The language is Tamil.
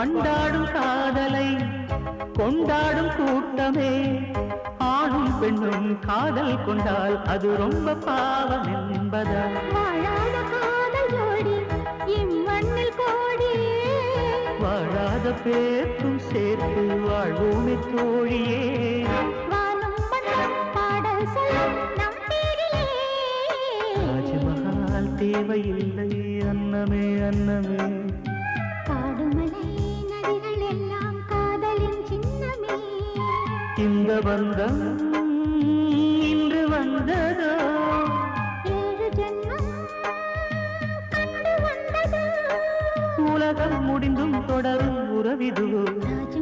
வண்டாடும் காதலை கொண்டாடும் கூட்டமே ஆணும் பெண்ணும் காதல் கொண்டால் அது ரொம்ப பாவம் என்பதா வாழாத காதல் ஜோடி இம்மண்ணில் கோடி வாழாத பேர்க்கும் சேர்த்து வாழ்வோமே தோழியே வானம் மண்ணும் பாடல் சொல்லும் நம் பேரிலே ராஜமகால் தேவையில்லை அன்னமே அன்னமே காடுமலை நதிகள் எல்லாம் காதலின் சின்னமே இந்த பந்தம் இன்று வந்ததோ 7 ஜென்மம் கண்டு வந்ததோ உலகம் முடிந்தும் தொடரும் உறவிதுவோ ராஜ